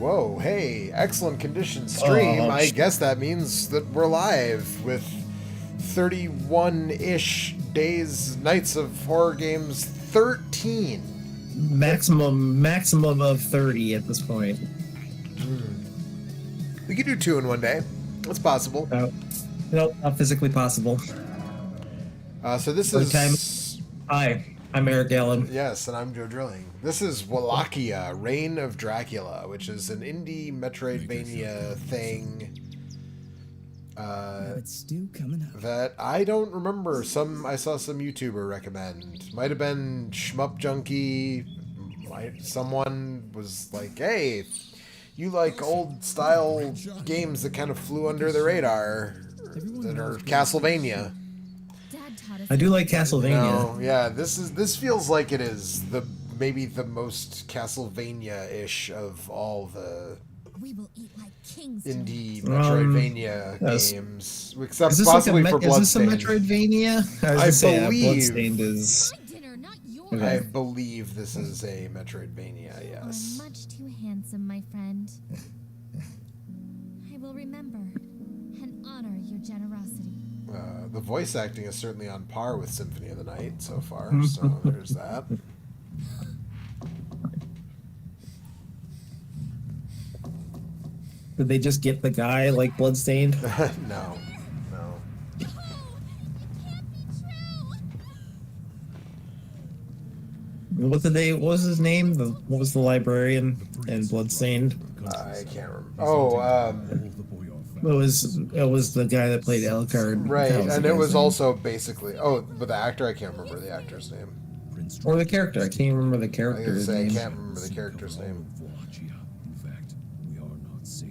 Whoa, hey, excellent condition stream. I guess that means that we're live with 31-ish days, nights of horror games, 13. Maximum of 30 at this point. We could do 2 in one day. That's possible. Nope, not physically possible. So this is... Hi, I'm Eric Allen. Yes, and I'm Joe Drilling. This is Wallachia, Reign of Dracula, which is an indie Metroidvania thing that I don't remember. I saw some YouTuber recommend. Might have been Shmup Junkie. Someone was like, hey, you like old style games that kind of flew under the radar that are Castlevania. I do like Castlevania. No, yeah, this feels like it is maybe the most Castlevania-ish of all the indie Metroidvania games, except possibly for Bloodstained. Is this a Metroidvania? I believe Bloodstained is. Okay. I believe this is a Metroidvania. Yes. You are much too handsome, my friend. I will remember and honor your generosity. The voice acting is certainly on par with Symphony of the Night so far, so there's that. Did they just get the guy like Bloodstained? No. What was his name? What was the librarian in Bloodstained? I can't remember. It was the guy that played Alucard. Right, and it was also basically... but the actor, I can't remember the actor's name. Or the character, I can't even remember the character's name. I can't remember the character's name. Wallachia. In fact, we are not safe.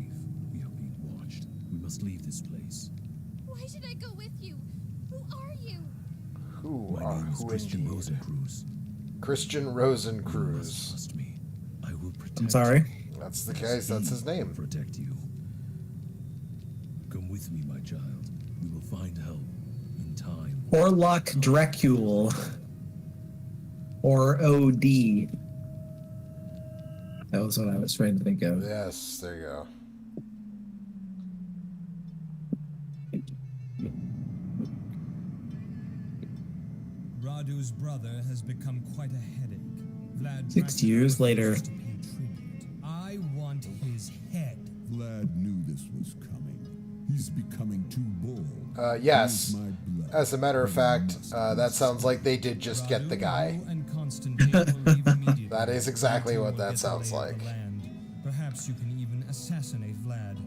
We are being watched. We must leave this place. Why should I go with you? Who are you? My name is Christian Rosencruz. Christian Rosencruz. Trust me. I will protect I'm sorry? That's the case, that's his name. Protect you. Come with me, my child. We will find help in time. Orlok Dracula. Or OD. That was what I was trying to think of. Yes, there you go. Radu's brother has become quite a headache. Vlad 6 years later. I want his head. Vlad knew this was coming. He's becoming too bold. Yes. As a matter of fact, that sounds like they did just get the guy. That is exactly what that sounds like. Perhaps you can even assassinate Vlad.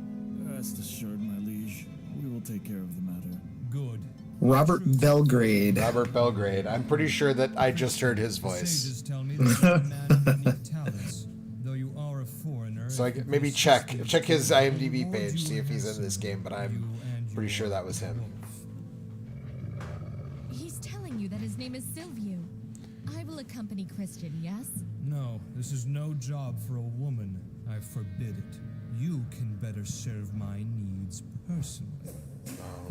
Rest assured, my liege. We will take care of the matter. Good. Robert Belgrade. Robert Belgrade. I'm pretty sure that I just heard his voice. Sages tell me that you're a man of many talents, though you are a foreigner. So maybe check his IMDb page, see if he's in this game, but I'm pretty sure that was him. He's telling you that his name is Silvio. I will accompany Christian, yes? No, this is no job for a woman. I forbid it. You can better serve my needs personally.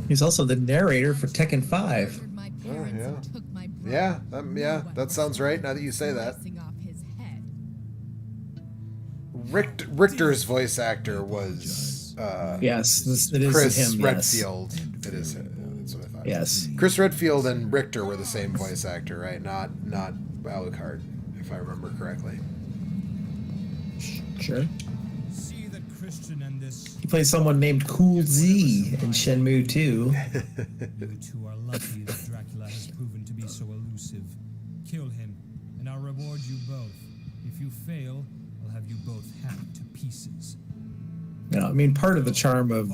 He's also the narrator for Tekken 5. Yeah, that sounds right now that you say that. Richter's voice actor was yes, it is Chris him, Redfield. Yes. It is him. That's what I thought. Yes. Chris Redfield and Richter were the same voice actor, right? Not Alucard, if I remember correctly. Sure. See that Christian and this. He plays someone named Cool Z in Shenmue 2. You two are lucky that Dracula has proven to be so elusive. Kill him, and I'll reward you both. If you fail, I'll have you both hacked to pieces. No, I mean, part of the charm of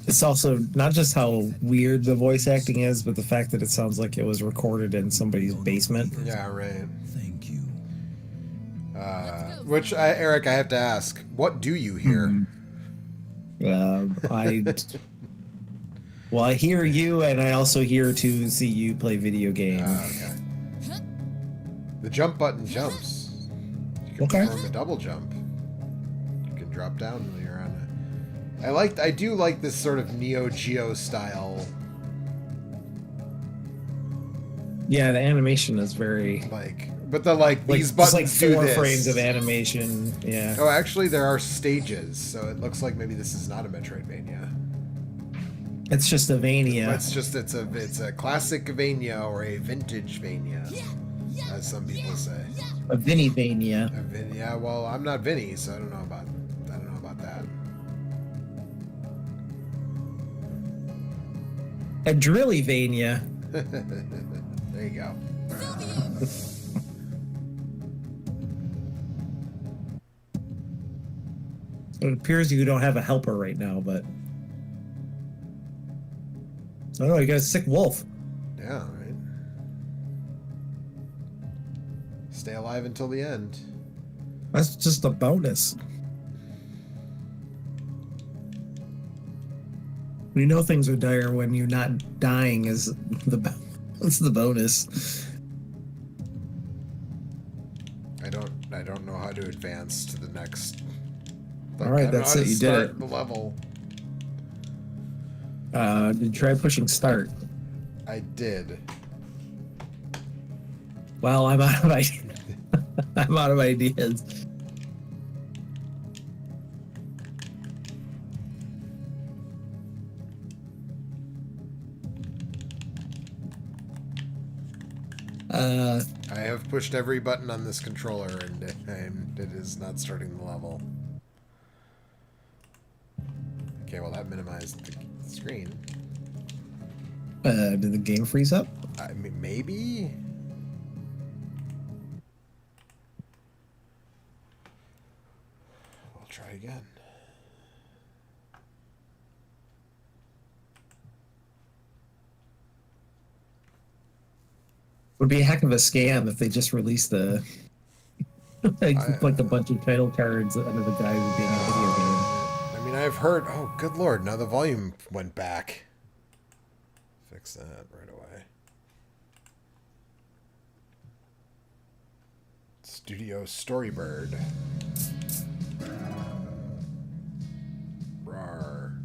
it's also not just how weird the voice acting is, but the fact that it sounds like it was recorded in somebody's basement. Yeah, right. Thank you. Which, Eric, I have to ask, what do you hear? I hear you, and I also hear to see you play video games. Okay. The jump button jumps. You can perform a double jump. You can drop down when you're on a... I do like this sort of Neo Geo style. Yeah, the animation is very... Like, But the like these just buttons like do 4 this. frames of animation. Yeah. Oh, actually, there are stages, so it looks like maybe this is not a Metroidvania. It's just a Vania. It's a classic Vania or a vintage Vania, as some people say. A Vinny Vania. Yeah, well, I'm not Vinny, so I don't know about that. A Drilly Vania. There you go. It appears you don't have a helper right now, but I don't know. You got a sick wolf. Yeah, right. Stay alive until the end. That's just a bonus. We know things are dire when you're not dying is that's the bonus. I don't know how to advance to the next. All right, that's it. You did it. The level. Did you try pushing start? I did. Well, I'm out of ideas. I'm out of ideas. I have pushed every button on this controller, and it is not starting the level. Okay, well that minimized the screen. Did the game freeze up? I mean, maybe. I'll try again. Would be a heck of a scam if they just released the like a bunch of title cards under the guise of being a video game. I mean, I've heard. Oh, good lord! Now the volume went back. Fix that right away. Studio Storybird. Rawr.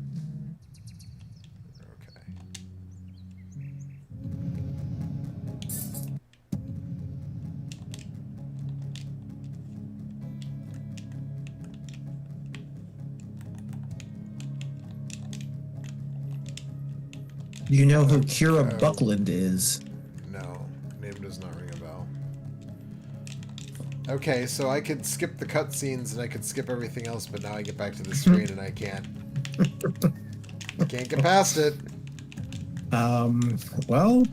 Okay. Do you know who Kira Buckland is? No, name does not ring a bell. Okay, so I could skip the cutscenes and I could skip everything else, but now I get back to the screen and I can't. I can't get past it. Well,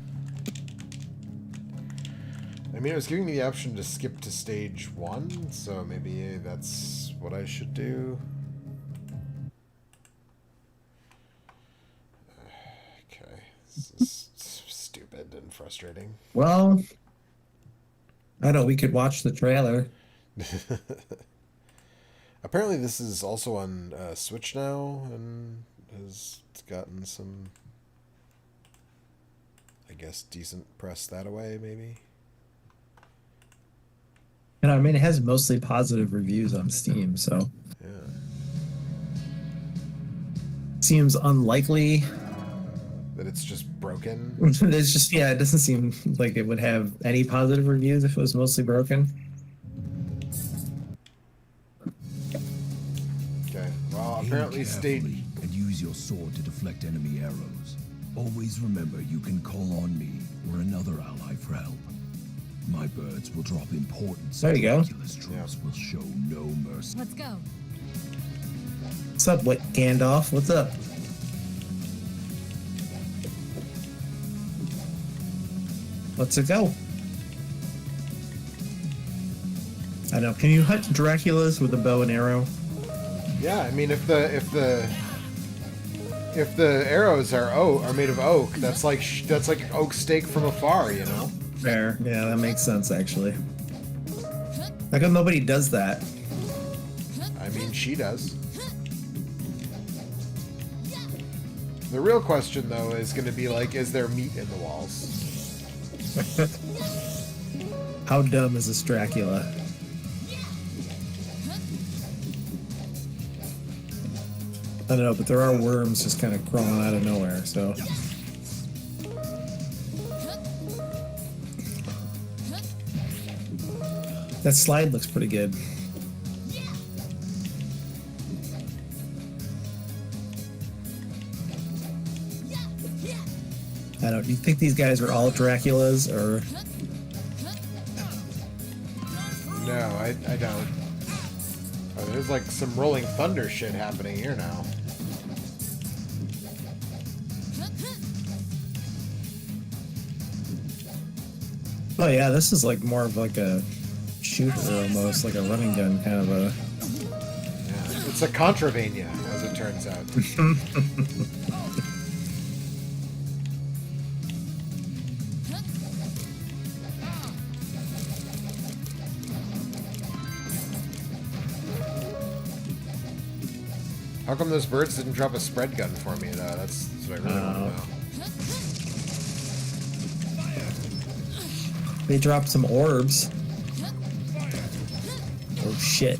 I mean, it was giving me the option to skip to stage 1, so maybe that's what I should do. Okay, this is stupid and frustrating. well, I know we could watch the trailer. Apparently this is also on Switch now and has gotten some, I guess, decent press that way, maybe. And I mean, it has mostly positive reviews on Steam, so Yeah. seems unlikely. That it's just broken. It's just, yeah, it doesn't seem like it would have any positive reviews if it was mostly broken. Okay, well, Aim apparently stage... carefully and use your sword to deflect enemy arrows. Always remember you can call on me or another ally for help. My birds will drop importance. There you go. Dracula's troops will show no mercy. Let's go. What's up, Gandalf? What's up? Let's go. I know. Can you hunt Draculas with a bow and arrow? Yeah, I mean, if the arrows are made of oak, that's like oak steak from afar, you know. Fair. Yeah, that makes sense, actually. How come nobody does that? I mean, she does. The real question, though, is going to be like, is there meat in the walls? How dumb is this Dracula? I don't know, but there are worms just kind of crawling out of nowhere, so... That slide looks pretty good. I don't. You think these guys are all Draculas, or? No, I don't. Oh, there's like some Rolling Thunder shit happening here now. Oh yeah, this is like more of like a shooter almost, like a running gun kind of a. Yeah, it's a Contravania, as it turns out. How come those birds didn't drop a spread gun for me, though? That's what I really want to know. They dropped some orbs. Oh shit.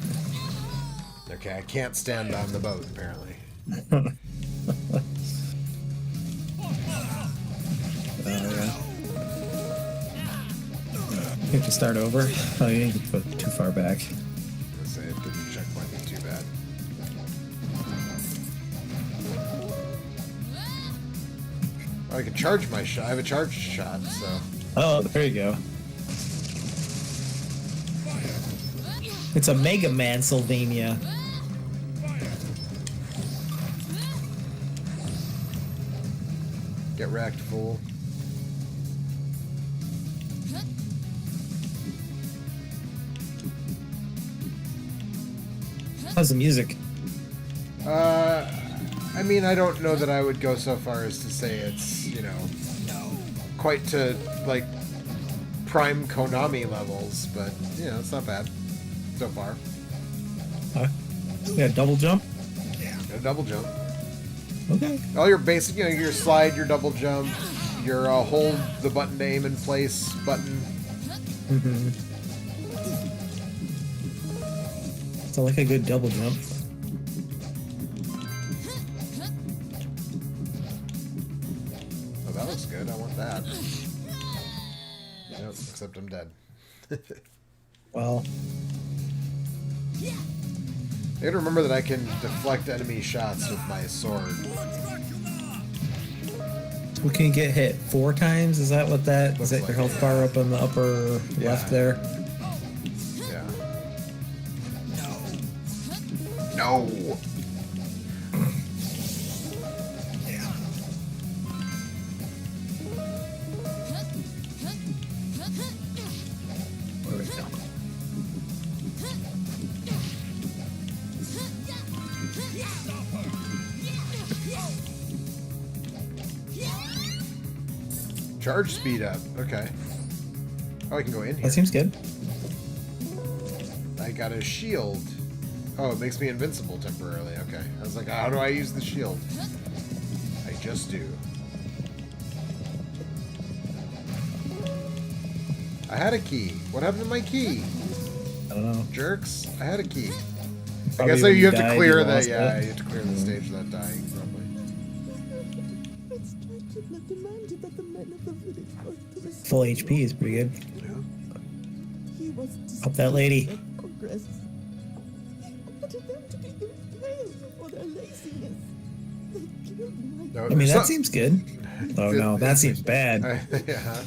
Okay, I can't stand on the boat, apparently. Yeah. You have to start over. Oh, you didn't put too far back. I was gonna say, it didn't checkpoint me too bad. Oh, I can charge my shot. I have a charged shot, so... Oh, there you go. It's a Mega Man Sylvania. Get wrecked, fool. How's the music? I mean, I don't know that I would go so far as to say it's, you know, quite to, like, prime Konami levels, but, you know, it's not bad so far. Yeah, double jump? A double jump. Okay. All your basic, you know, your slide, your double jump, your hold the button to aim in place button. Mm-hmm. So like a good double jump. Oh, that looks good. I want that. Nope, except I'm dead. Well, I gotta remember that I can deflect enemy shots with my sword. we can get hit 4 times. Is that what that is? Looks That like your health it, bar up on the upper Yeah. left there? Yeah. No! Where is it? Charge speed up. Okay. Oh, I can go in here. That seems good. I got a shield. Oh, it makes me invincible temporarily. Okay. I was like, how do I use the shield? I just do. I had a key. What happened to my key? I don't know. Jerks. I had a key. I Probably guess when you have to died, clear you that. lost Yeah, it. you have to clear the stage without dying, probably. It's Dracula demanded that the men of the village work to restore Full HP is pretty good. He was Up that lady. their progress. He wanted them to be impaled for their laziness. They killed my No, I mean, so- that seems good. Oh no, that seems bad. yeah.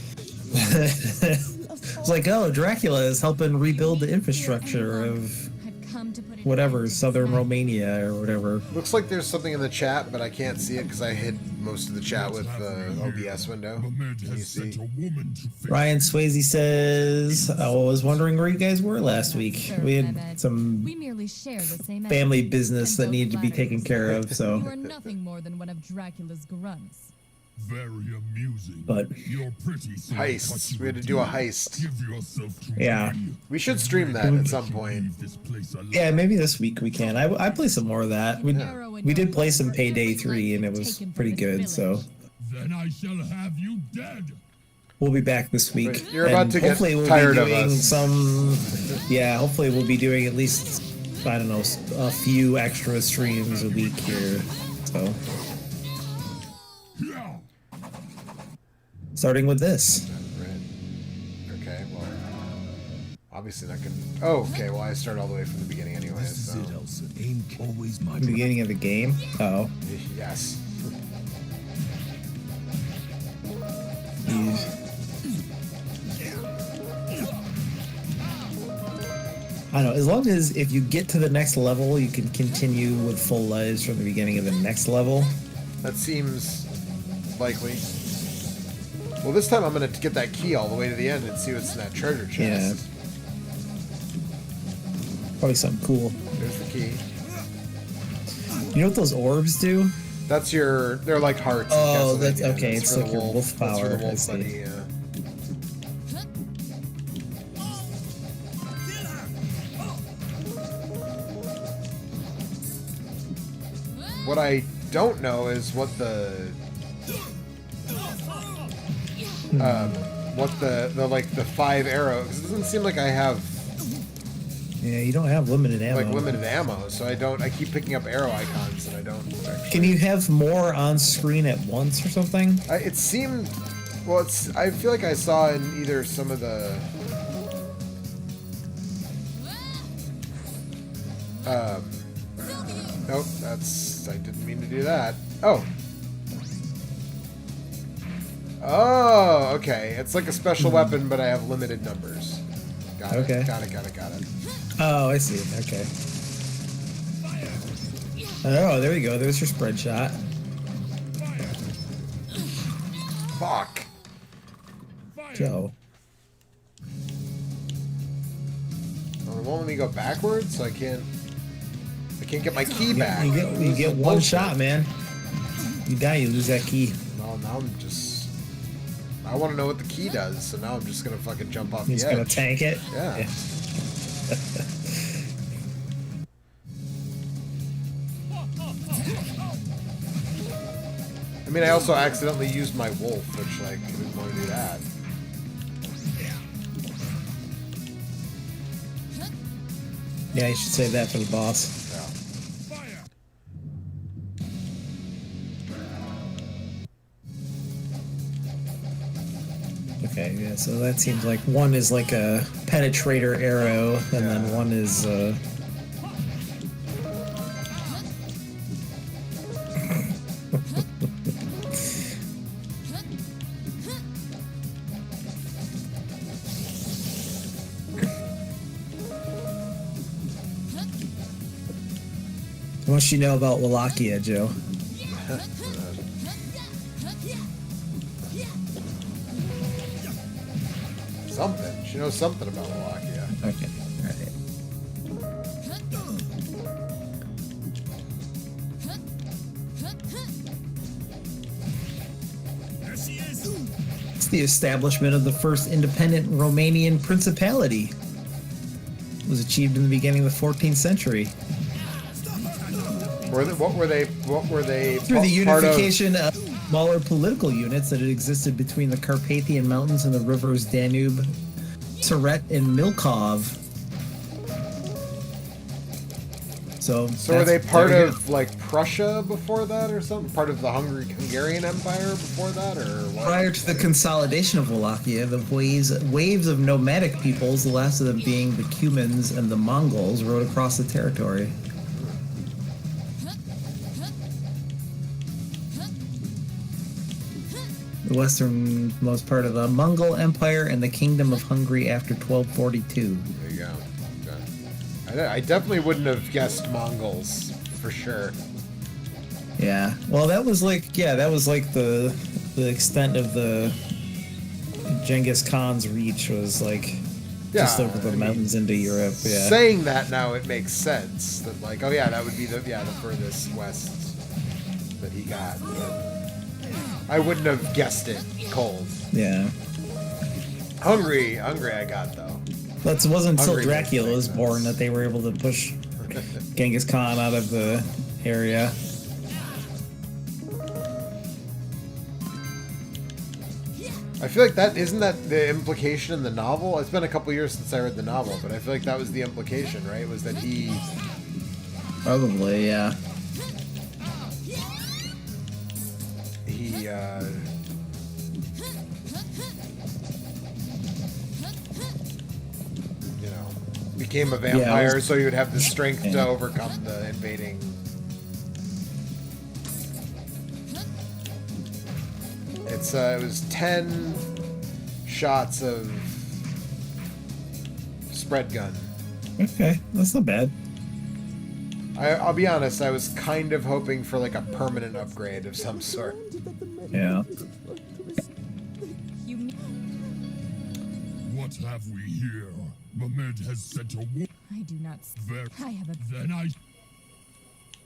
It's like, oh, Dracula is helping rebuild the infrastructure of I've come to put an whatever, end to southern this Romania or whatever. Looks like there's something in the chat, but I can't see it because I hid most of the chat with the OBS window. Mehmed Can you has sent see? a woman to fetch Ryan Swayze says, I was wondering where you guys were last week. Sir We Mehmed. had some We merely share the same family essence, business and that both needed to be flatter taken care of, You so. are nothing more than one of Dracula's grunts. very amusing. But- Your pretty soul Heists. touch you We had to do a indeed. heist. Give yourself to Yeah. me. We should stream that at some point. Leave this place alive. Yeah, maybe this week we can. I play some more of that. We, Arrow in we your did play some heart for Payday every 3 and it life was taken from pretty this good, so village. Then I shall have you dead. we'll be back this week. Right, you're about And to get hopefully we'll tired be of doing us. some. Yeah, hopefully we'll be doing at least, I don't know, a few extra streams a week here. So, Yeah. starting with this. Right. Okay, well. Obviously not gonna... Oh, okay, well I start all the way from the beginning anyway, This is so... it, Elsa. Aim always my The beginning of the game? Oh. Yes. Jeez. I don't know, as long as if you get to the next level, you can continue with full lives from the beginning of the next level. That seems likely. Well, this time I'm going to get that key all the way to the end and see what's in that treasure chest. Yeah. Probably something cool. There's the key. You know what those orbs do? That's your... They're like hearts. Oh, in that's Castlevania. okay. That's It's for like the your wolf That's for power. the I wolf see. buddy, yeah. What I don't know is what the like the 5 arrows. 'Cause it doesn't seem like I have Yeah, you don't have limited ammo. like limited ammo, so I keep picking up arrow icons and I don't actually. Can you have more on screen at once or something? It seemed. Well, I feel like I saw in either some of the. Nope, I didn't mean to do that. Oh. Oh, okay. It's like a special weapon, but I have limited numbers. Got it. Okay. Got it. Oh, I see. Okay. Oh, there we go. There's your spread shot. Fuck. Joe. Oh, it won't let me go backwards, so I can't get my key back. You This get is one bullshit. shot, man. You die, you lose that key. Well, now I'm just... I want to know what the key does, so now I'm just going to fucking jump off He's the edge. gonna tank it. Yeah. I mean, I also accidentally used my wolf, which, like, I didn't want to do that. Yeah, you should save that for the boss. Yeah. Okay, yeah, so that seems like one is like a penetrator arrow, and then one is What much you know about Wallachia, Joe? Something. She knows something about Wallachia. Okay, alright. It's the establishment of the first independent Romanian principality. It was achieved in the beginning of the 14th century. What were they? Through the part of? unification of smaller political units that had existed between the Carpathian Mountains and the rivers Danube, Teret, and Milkov. So were they part there you of like Prussia before that, or something? Part of the Hungarian Empire before that, or what? Prior to the consolidation of Wallachia, the waves of nomadic peoples, the last of them being the Cumans and the Mongols, rode across the territory. The westernmost part of the Mongol Empire and the Kingdom of Hungary after 1242. There you go. Okay. I definitely wouldn't have guessed Mongols for sure. Yeah. Well, that was like the extent of the Genghis Khan's reach was like just over the mountains into Europe. Yeah. Saying that now, it makes sense that like, oh yeah, that would be the furthest west that he got. But I wouldn't have guessed it cold. Yeah. Hungry I got though. That wasn't until Hungry Dracula makes was born that they were able to push Genghis Khan out of the area. I feel like isn't that the implication in the novel? It's been a couple years since I read the novel, but I feel like that was the implication, right? Was that he... Probably, yeah. became a vampire, Yeah, so you would have the strength to yeah. overcome the invading. It was 10 shots of spread gun. Okay, that's not bad. I'll be honest, I was kind of hoping for like a permanent upgrade of some sort. Yeah. You mean What have we here? Mehmed has sent a war. I do not. Very. I have a. Then I.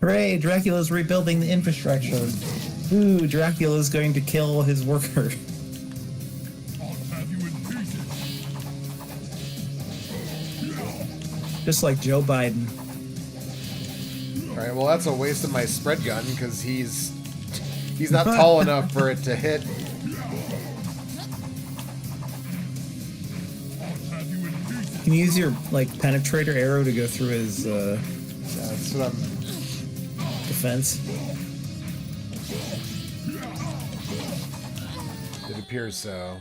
Hooray, Dracula's rebuilding the infrastructure. Ooh, Dracula's going to kill his worker. I'll have you in pieces. Just like Joe Biden. Alright, well that's a waste of my spread gun because he's not tall enough for it to hit. Can you use your, like, penetrator arrow to go through his, That's what I'm... defense? It appears so.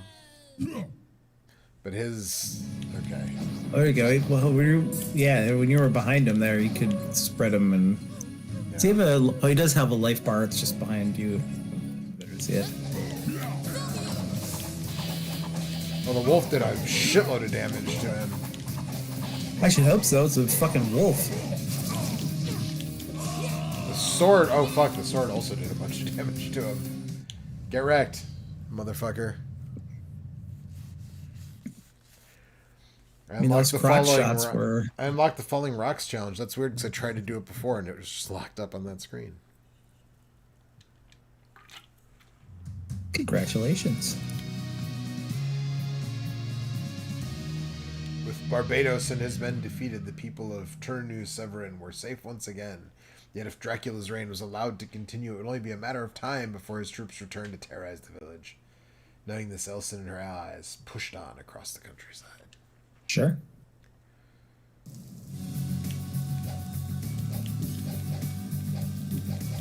But his... Okay. Oh, there you go. Well, when you were behind him there, you could spread him and... Yeah. Does he have he does have a life bar. It's just behind you. Better see it. Well, the wolf did a shitload of damage to him. I should hope so. It's a fucking wolf. The sword... Oh, fuck. The sword also did a bunch of damage to him. Get wrecked, motherfucker. I mean, those crotch shots were... I unlocked the Falling Rocks challenge. That's weird because I tried to do it before and it was just locked up on that screen. Congratulations. With Barbados and his men defeated, the people of Turnu Severin were safe once again. Yet if Dracula's reign was allowed to continue, it would only be a matter of time before his troops returned to terrorize the village. Knowing this, Elsa and her allies pushed on across the countryside. Sure.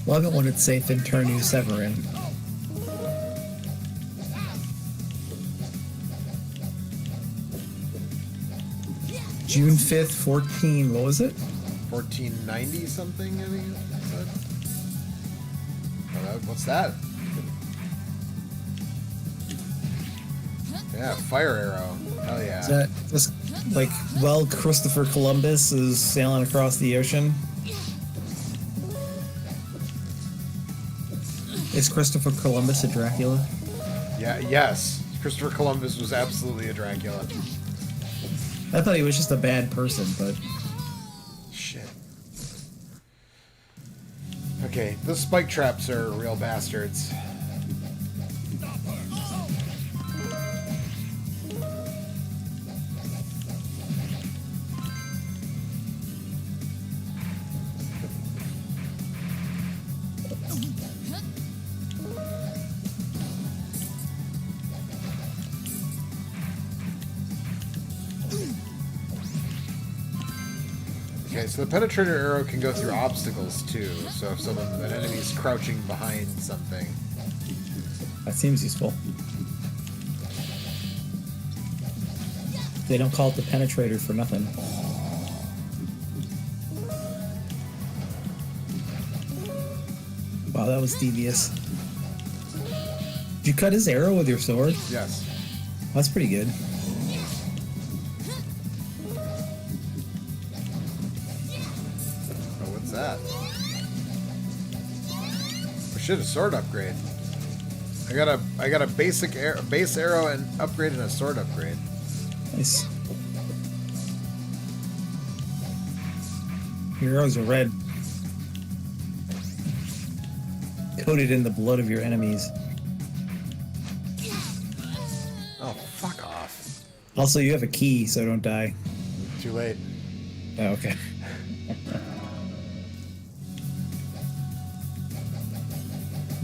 Love it when it's safe in Turnu Severin. June 5th, 14, what was it? 1490 something, I think it said. Oh, what's that? Yeah, fire arrow. Hell yeah. Is that just like, well, Christopher Columbus is sailing across the ocean? Is Christopher Columbus a Dracula? Yeah, yes. Christopher Columbus was absolutely a Dracula. I thought he was just a bad person, but... Shit. Okay, those spike traps are real bastards. Okay, so the penetrator arrow can go through obstacles too. So if an enemy's crouching behind something. That seems useful. They don't call it the penetrator for nothing. Wow, that was devious. Did you cut his arrow with your sword? Yes. That's pretty good. Oh, what's that? Oh shit, a sword upgrade. I got a base arrow and upgrade and a sword upgrade. Nice. Your arrows are red. Coated in the blood of your enemies. Oh, fuck off. Also, you have a key, so don't die. Too late. Oh, okay.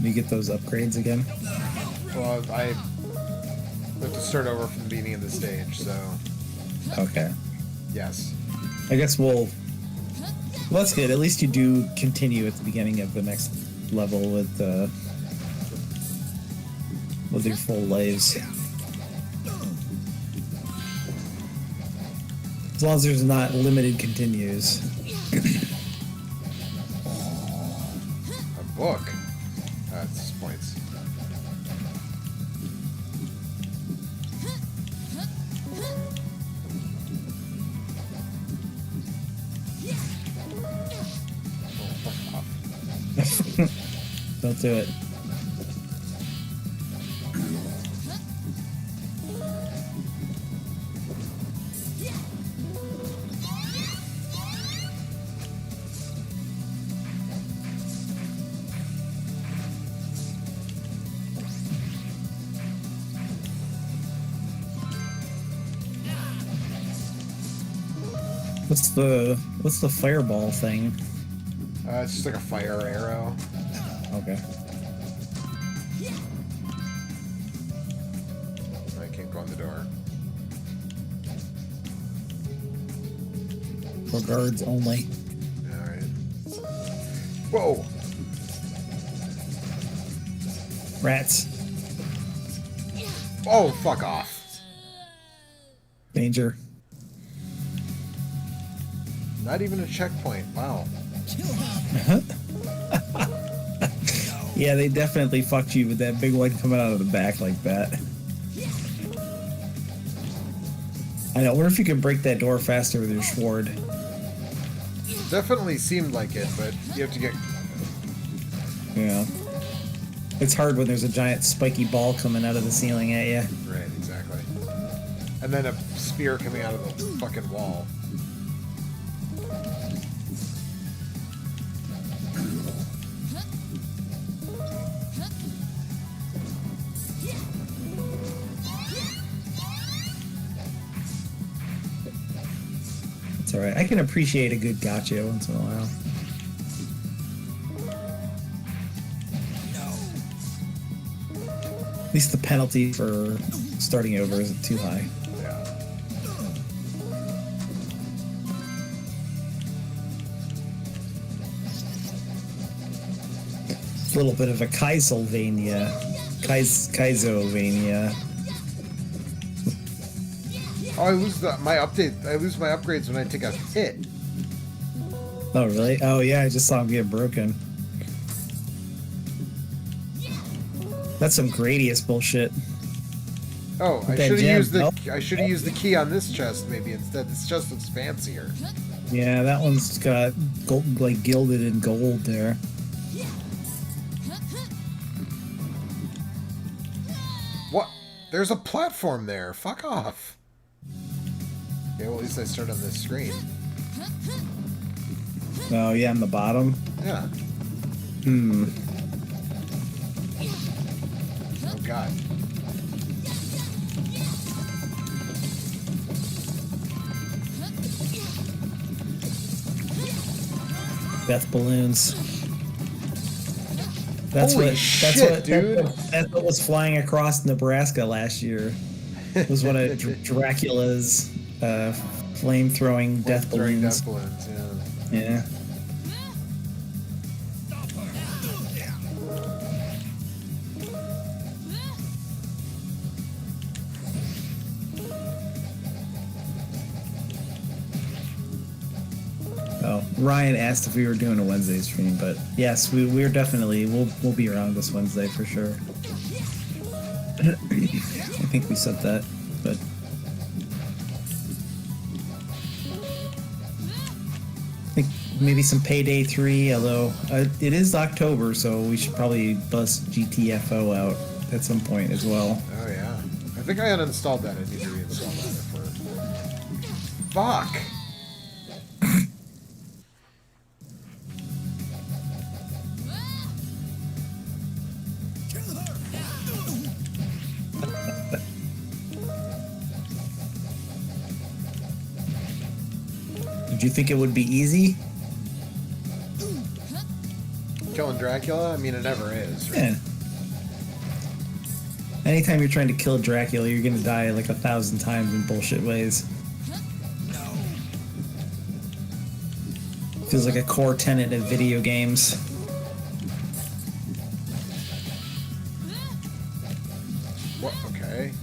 Do you get those upgrades again? Well, I have to start over from the beginning of the stage, so Okay. yes. I guess well, that's good. At least you do continue at the beginning of the next level with your full lives. As long as there's not limited continues. A book. That's points. Don't do it. What's the fireball thing? It's just like a fire arrow. Okay. I can't go in the door. For guards only. Alright. Whoa! Rats. Oh, fuck off. Danger. Not even a checkpoint. Wow. Yeah, they definitely fucked you with that big one coming out of the back like that. I know. I wonder if you can break that door faster with your sword. Definitely seemed like it, but you have to get... Yeah. It's hard when there's a giant spiky ball coming out of the ceiling at you. Right, exactly. And then a spear coming out of the fucking wall. It's alright. I can appreciate a good gotcha once in a while. At least the penalty for starting over isn't too high. Yeah. A little bit of a Kaiselvania. Kaizovania. Oh, I lose my update. I lose my upgrades when I take a hit. Oh, really? Oh, yeah, I just saw him get broken. That's some Gradius bullshit. Oh, I That should have gem. used the Nope. I should have used the key on this chest maybe instead. This chest looks fancier. Yeah, that one's got gold, like gilded in gold there. What? There's a platform there. Fuck off. Okay, well at least I start on this screen. Oh, yeah, on the bottom. Yeah. Hmm. Oh god. Death balloons. That's Holy what. shit, dude. That's what was flying across Nebraska last year. Was one of Dracula's flame-throwing death Throwing balloons. death balloons, yeah. Yeah. Oh, Ryan asked if we were doing a Wednesday stream, but yes, we're definitely we'll be around this Wednesday for sure. I think we said that, but I think maybe some Payday 3. Although it is October, so we should probably bust GTFO out at some point as well. Oh yeah. I think I uninstalled that. I need to reinstall that first. Fuck! Did you think it would be easy? Killing Dracula? I mean, it never is. Right? Yeah. Anytime you're trying to kill Dracula, you're gonna die like 1,000 times in bullshit ways. Feels like a core tenet of video games. What? Okay.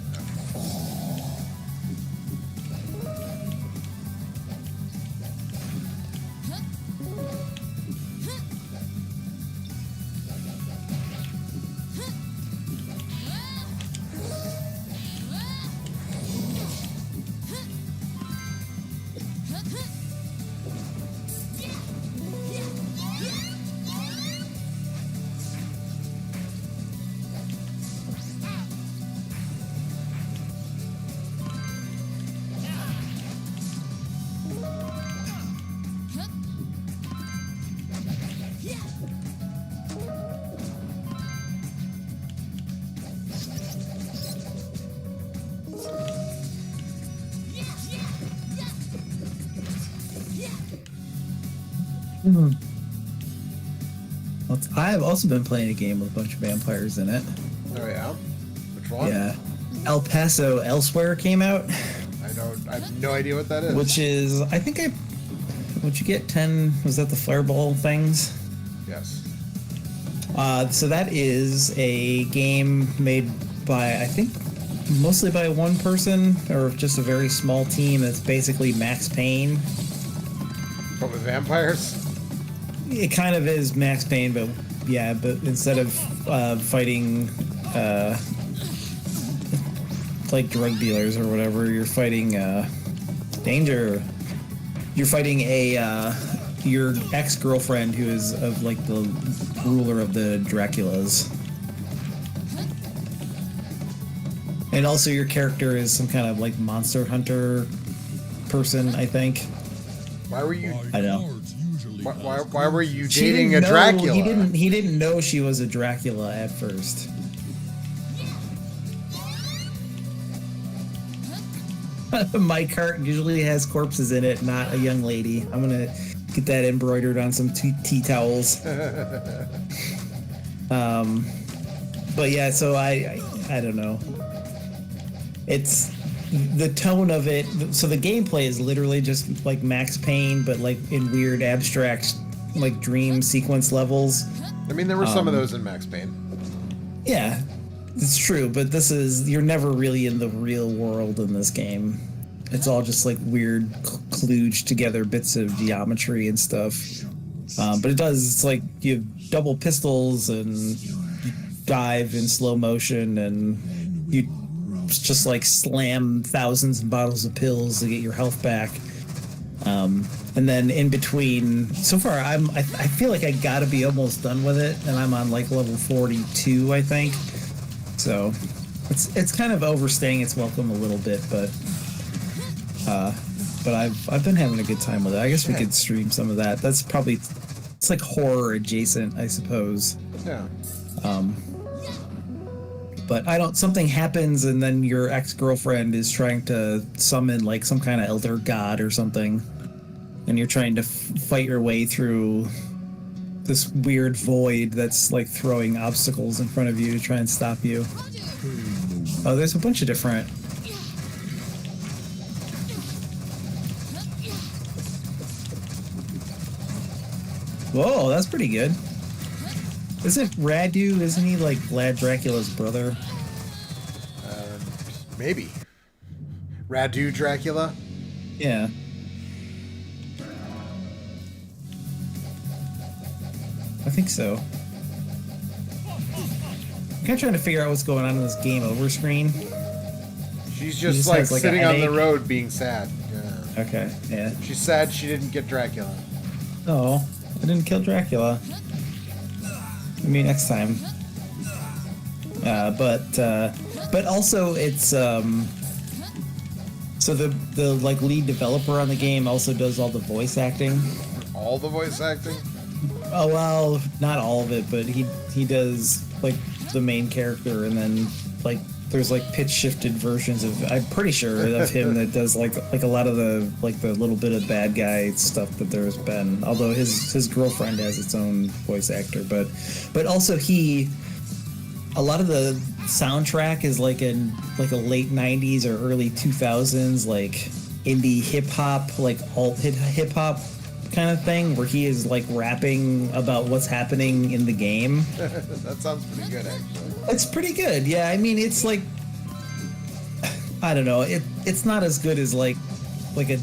I've also been playing a game with a bunch of vampires in it. Oh yeah, which one? Yeah, El Paso Elsewhere came out. I have no idea what that is. Which is, I think would you get 10, was that the fireball things? Yes. So that is a game made by, I think, mostly by one person, or just a very small team. It's basically Max Payne. But with vampires? It kind of is Max Payne, but yeah, but instead of fighting like drug dealers or whatever, you're fighting danger. You're fighting your ex-girlfriend who is of like the ruler of the Draculas. And also your character is some kind of like monster hunter person, I think. Why were you? I know. Why were you dating a Dracula? He didn't know she was a Dracula at first. My cart usually has corpses in it, not a young lady. I'm gonna get that embroidered on some tea towels. But yeah, so I don't know. It's the tone of it. So the gameplay is literally just like Max Payne, but like in weird abstract, like dream sequence levels. I mean, there were some of those in Max Payne. Yeah, it's true, but you're never really in the real world in this game. It's all just like weird kludged together bits of geometry and stuff. But it's like you have double pistols and you dive in slow motion and you just like slam thousands of bottles of pills to get your health back. And then in between, so far I feel like I gotta be almost done with it, and I'm on like level 42, I think. So it's kind of overstaying its welcome a little bit, but I've been having a good time with it. I guess we could stream some of that. That's probably, it's like horror adjacent, I suppose. Yeah. But something happens and then your ex-girlfriend is trying to summon like some kind of elder god or something, and you're trying to fight your way through this weird void that's like throwing obstacles in front of you to try and stop you. Oh, there's a bunch of different... Whoa, that's pretty good. Isn't he like Vlad Dracula's brother? Maybe. Radu Dracula? Yeah. I think so. I'm kind of trying to figure out what's going on in this game over screen. She's just like sitting on the road being sad. Yeah. Okay, yeah. She's sad she didn't get Dracula. Oh, I didn't kill Dracula. Maybe next time. But also it's so the like lead developer on the game also does all the voice acting. All the voice acting? Oh well, not all of it, but he does like the main character, and then like there's like pitch shifted versions of, I'm pretty sure, of him that does like a lot of the like the little bit of bad guy stuff that there's been. Although his girlfriend has its own voice actor, but also a lot of the soundtrack is like in like a late 90s or early 2000s like indie hip hop, like alt hip hop kind of thing, where he is like rapping about what's happening in the game. That sounds pretty good, actually. It's pretty good, yeah. I mean, it's like, I don't know, it's not as good as like a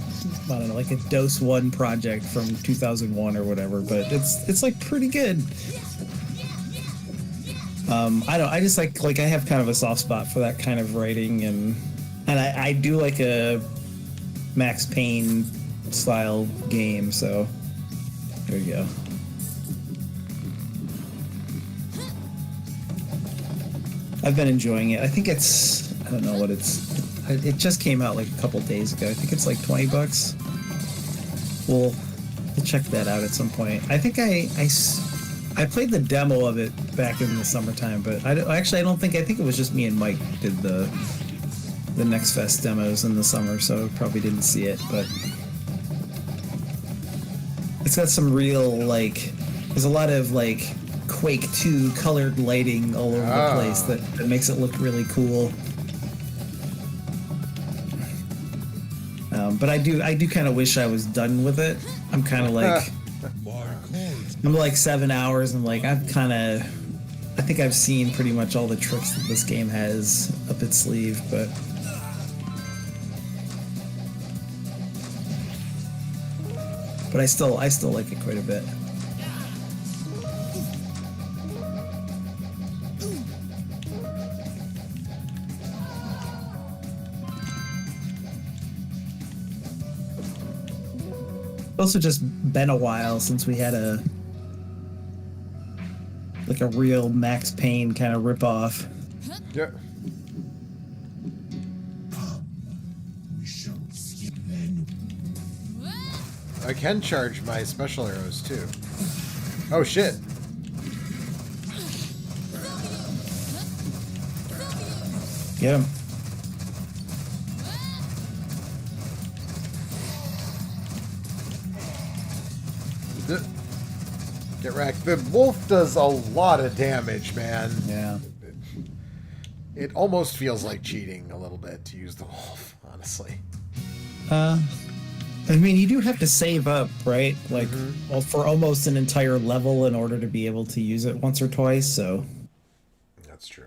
Dose 1 project from 2001 or whatever, but it's like pretty good. I just like I have kind of a soft spot for that kind of writing, and I do like a Max Payne style game, so there you go. I've been enjoying it. I think I don't know what it just came out like a couple days ago. I think it's like $20. We'll check that out at some point. I think I played the demo of it back in the summertime, but I think it was just me and Mike did the Next Fest demos in the summer, so probably didn't see it, but It's got some real, like, there's a lot of, like, Quake 2 colored lighting all over the place that makes it look really cool. But I do kind of wish I was done with it. I'm kind of like, I'm like 7 hours, and like I think I've seen pretty much all the tricks that this game has up its sleeve, but I still like it quite a bit. Also just been a while since we had a real Max Payne kind of ripoff. Yeah. I can charge my special arrows too. Oh shit. Get him. Get wrecked. The wolf does a lot of damage, man. Yeah. It almost feels like cheating a little bit to use the wolf, honestly. I mean, you do have to save up, right? Like, well, for almost an entire level in order to be able to use it once or twice, so... That's true.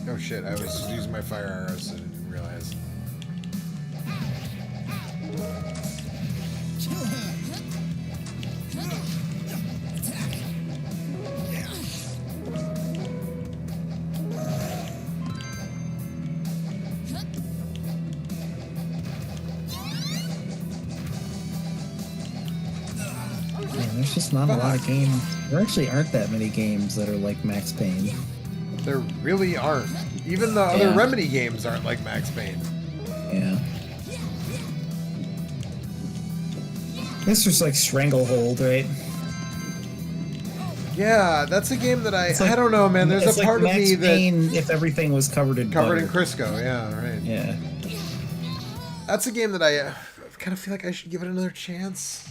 Oh shit, I was using my fire arrows and didn't realize. Man, there's just not a lot of games. There actually aren't that many games that are like Max Payne. There really aren't. Even the other Remedy games aren't like Max Payne. Yeah. This is like Stranglehold, right? Yeah, that's a game that Like, I don't know, man. There's a part like of me Max Payne if everything was covered in butter. Crisco. Yeah, right. Yeah. That's a game that I kind of feel like I should give it another chance.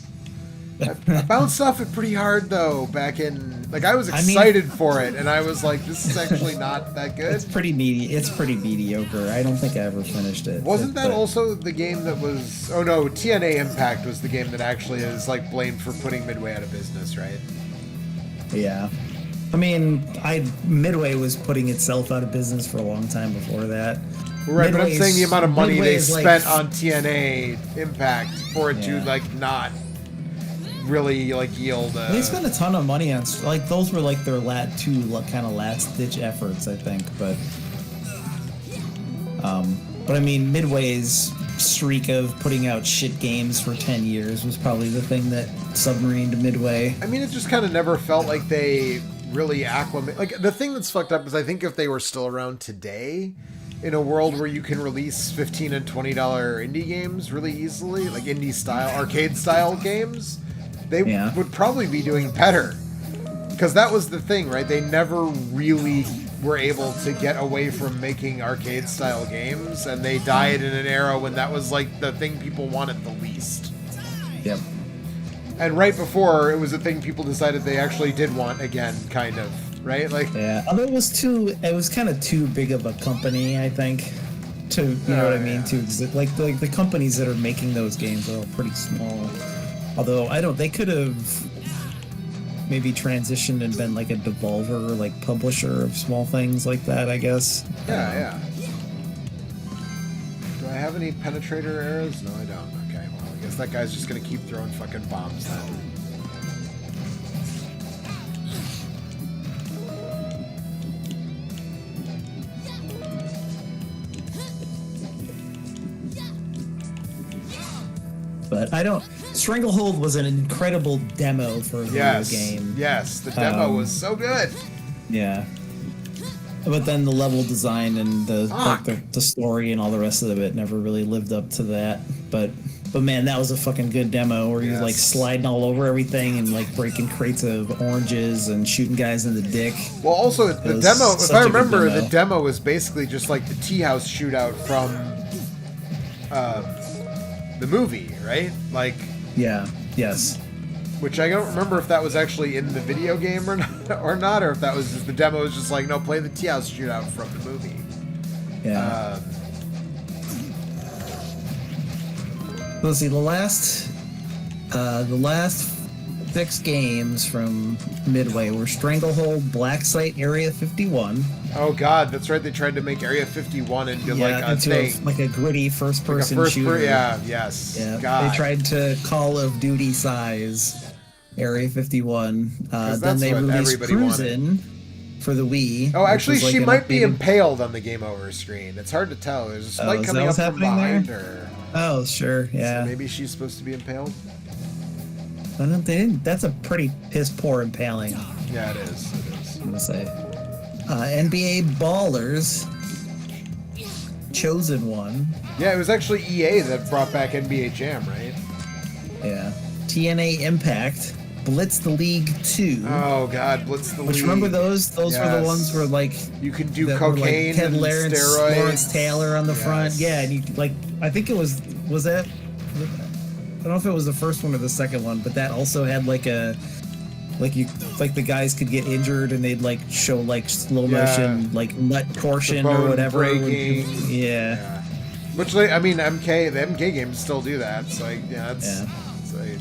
I bounced off it pretty hard though back in, like, I was excited for it, and I was like, this is actually not that good. It's pretty mediocre. I don't think I ever finished it. Wasn't that also the game that was? Oh no, TNA Impact was the game that actually is like blamed for putting Midway out of business, right? Yeah. I mean, Midway was putting itself out of business for a long time before that. Right, but I'm saying the amount of money they spent like, on TNA Impact for it to like not really like yield. They spent a ton of money on, like, those were like their two kind of last ditch efforts, I think. But I mean, Midway's streak of putting out shit games for 10 years was probably the thing that submarined Midway. I mean, it just kind of never felt like they really acclimate. Like, the thing that's fucked up is I think if they were still around today, in a world where you can release $15 and $20 indie games really easily, like indie style, arcade style games, they would probably be doing better. Because that was the thing, right? They never really were able to get away from making arcade style games, and they died in an era when that was like the thing people wanted the least. Yep. And right before, it was a thing people decided they actually did want again, kind of, right? Like, yeah, although it was kind of too big of a company, I think, to, you know what I mean, to exist. Like the companies that are making those games are all pretty small. Although they could have maybe transitioned and been like a Devolver, like publisher of small things like that, I guess. Yeah. Do I have any penetrator arrows? No, I don't. Okay, well, I guess that guy's just gonna keep throwing fucking bombs then. But Stranglehold was an incredible demo for a video game. Yes, the demo was so good. Yeah. But then the level design and the story and all the rest of it never really lived up to that. But But man, that was a fucking good demo where you're like sliding all over everything and like breaking crates of oranges and shooting guys in the dick. Well, also the demo, if I remember, the demo was basically just like the tea house shootout from the movie, right? Like, yeah, yes. Which I don't remember if that was actually in the video game or not, or if that was just the demo was just like, no, play the tea house shootout from the movie. Yeah. Let's see, the last 6 games from Midway were Stranglehold, Black Site, Area 51. Oh God, that's right. They tried to make Area 51 into like a into thing, like a gritty first-person shooter. Yes. Yeah. God. They tried to Call of Duty size Area 51. Then they released Cruisin' for the Wii. Oh, actually, like she might be impaled on the game over screen. It's hard to tell. There's a spike coming up from behind her. Oh, sure, yeah. So maybe she's supposed to be impaled. I don't think that's a pretty piss poor impaling. Yeah, it is. I'm gonna say. NBA Ballers, Chosen One. Yeah, it was actually EA that brought back NBA Jam, right? Yeah. TNA Impact, Blitz the League 2. Oh God, Blitz the League. Which remember those? Those were the ones where like you can do cocaine like Ted and steroids. Lawrence Taylor on the front. Yeah, and you like I think it was that. I don't know if it was the first one or the second one, but that also had like a the guys could get injured and they'd like show like slow motion like nut torsion or whatever. Breaking. Yeah. Which the MK games still do that. So like, it's like,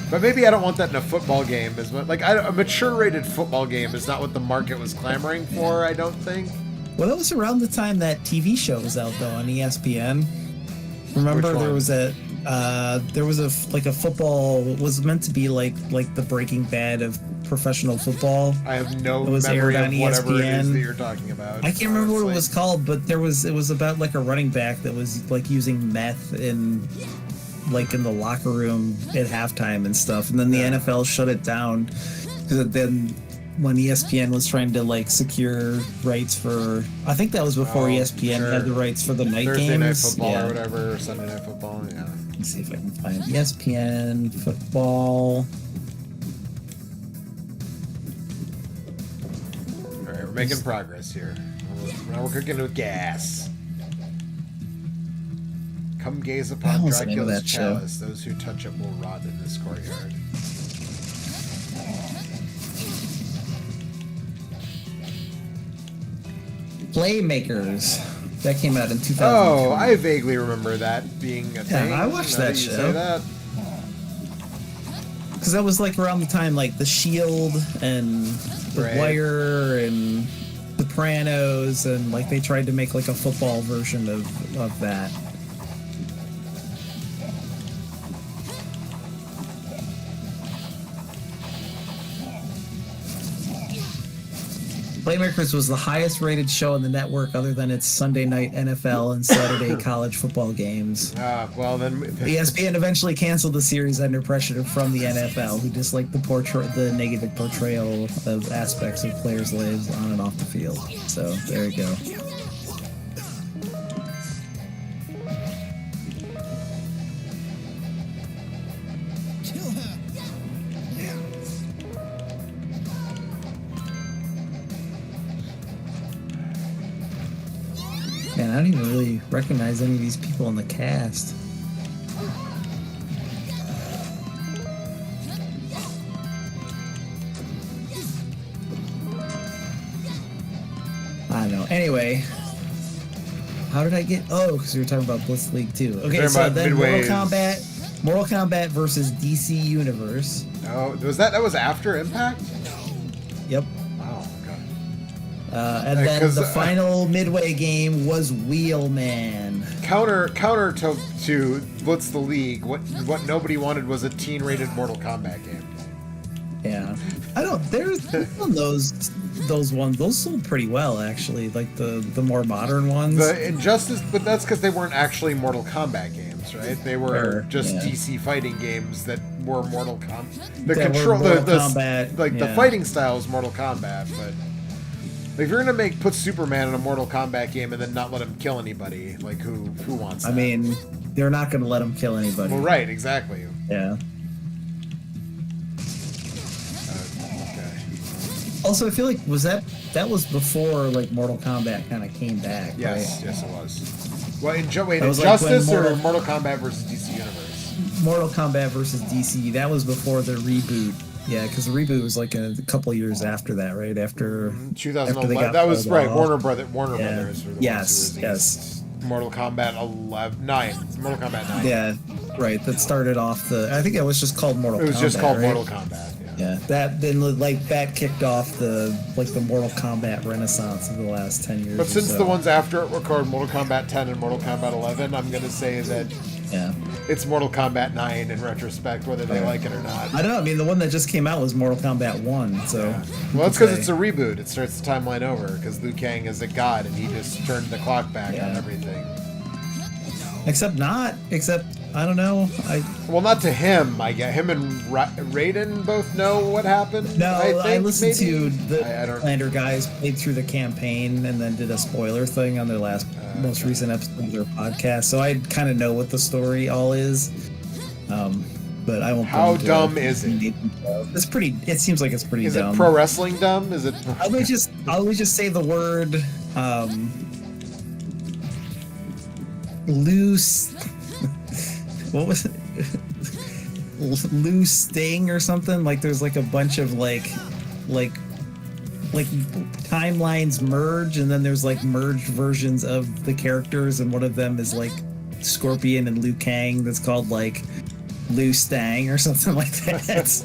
but maybe I don't want that in a football game as much. Like a mature rated football game is not what the market was clamoring for. I don't think. Well, that was around the time that TV show was out though on ESPN. Remember there was a football was meant to be like the Breaking Bad of professional football. I have no memory of whatever ESPN. it is that you're talking about. I can't remember what it was called, but it was about like a running back that was like using meth in the locker room at halftime and stuff, and then the NFL shut it down because then when ESPN was trying to like secure rights for, I think that was before ESPN had the rights for the night Thursday games. Night Football or whatever, or Sunday Night Football. Yeah. Let's see if I can find ESPN football. All right, we're making progress here. Now we're cooking with gas. Come gaze upon Dracula's chalice. Those who touch it will rot in this courtyard. Playmakers. That came out in 2000. Oh, I vaguely remember that being a thing. Yeah, I watched that show. Because that was like around the time like The Shield and The Wire and Sopranos, and like they tried to make like a football version of that. Playmakers was the highest rated show on the network other than its Sunday night NFL and Saturday college football games. Well then... ESPN eventually canceled the series under pressure from the NFL, who disliked the negative portrayal of aspects of players' lives on and off the field. So, there you go. Man, I don't even really recognize any of these people in the cast. I don't know. Anyway, how did I get? Oh, because we were talking about Blitz League 2. Okay, so then Mortal Kombat versus DC Universe. Oh, that was after Impact? Yep. Wow. And then the final Midway game was Wheelman. Counter to Blitz the League. What nobody wanted was a teen-rated Mortal Kombat game. Yeah, I don't. There's those ones. Those sold pretty well actually. Like the more modern ones. The Injustice, but that's because they weren't actually Mortal Kombat games, right? They were just DC fighting games that were Mortal Kombat. The fighting style is Mortal Kombat, but. Like, if you're gonna put Superman in a Mortal Kombat game and then not let him kill anybody, like who wants that? I mean, they're not going to let him kill anybody. Well, right, exactly. Yeah. Okay. Also, I feel like that was before like Mortal Kombat kind of came back. Yes, right? yes, it was. Well, wait, That was like when Injustice or Mortal Kombat versus DC Universe? Mortal Kombat versus DC. That was before the reboot. Yeah, because the reboot was like a couple years after that, right? After 2011. That was right. off. Warner Brothers were the Yes, ones who yes. released Mortal Kombat 9. Mortal Kombat 9. Yeah, right. That started off I think it was just called Mortal Kombat. It was just called right? Mortal Kombat. Yeah, that kicked off the Mortal Kombat renaissance of the last 10 years. But since so. the ones after it were called Mortal Kombat 10 and Mortal Kombat 11, I'm gonna say that it's Mortal Kombat 9 in retrospect, whether they like it or not. I don't know. I mean, the one that just came out was Mortal Kombat 1, so... Yeah. Well, that's because it's a reboot. It starts the timeline over, because Liu Kang is a god, and he just turned the clock back on everything. Except, I don't know. Well, not to him, I guess. Him and Raiden both know what happened? No, I listened maybe? to the Lander guys played through the campaign and then did a spoiler thing on their most recent episode of their podcast, so I kind of know what the story all is. But I won't. How dumb is it? It's pretty. It seems like it's pretty dumb. Is it pro wrestling dumb? Is it? I would just say the word loose. What was it? Loose sting or something? Like there's like a bunch of like timelines merge, and then there's like merged versions of the characters, and one of them is like Scorpion and Liu Kang. That's called like Liu Stang or something like that.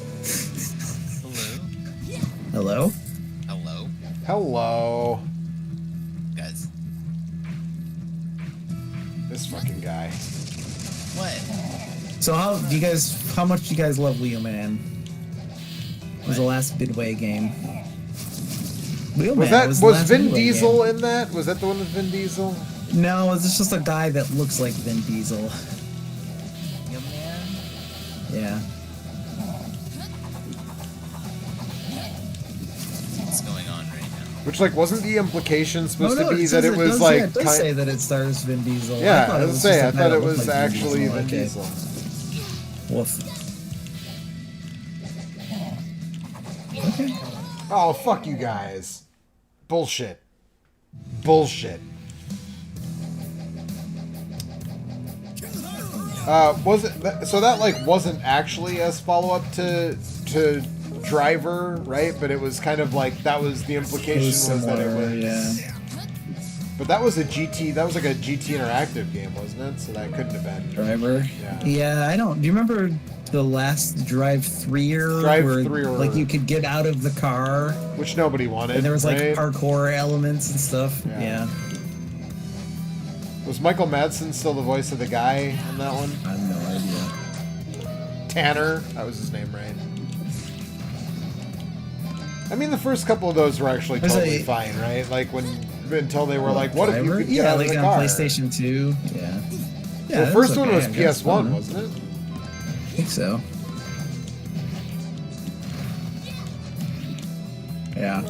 Hello. Hello. Hello. Guys. This fucking guy. What? So how much do you guys love Wheel Man? It was the last Midway game. Was Vin Diesel in that? Was that the one with Vin Diesel? No, it's just a guy that looks like Vin Diesel. Wheel Man? Yeah. What's going on right now? Which, like, wasn't the implication supposed to be it that says it was like? It does say that it stars Vin Diesel. Yeah, I I was saying. I thought it was like actually Vin Diesel. Woof. Okay. Oh, fuck you guys. Bullshit. Bullshit. Was it so that like wasn't actually as follow-up to Driver, right? But it was kind of like that was the implication was that it was. Yeah. But that was a GT. That was like a GT interactive game, wasn't it? So that couldn't have been Driver. Yeah. I don't. Do you remember the last Drive 3er? Drive-thru-er. Like you could get out of the car, which nobody wanted. and there was like right? parkour elements and stuff. Yeah. Was Michael Madsen still the voice of the guy on that one? I have no idea. Tanner, that was his name, right? I mean, the first couple of those were actually totally fine, right? Like until they were like, "What if you could get out of the on car?" PlayStation 2. Yeah. The first one was PS1, wasn't it? I think so. Yeah.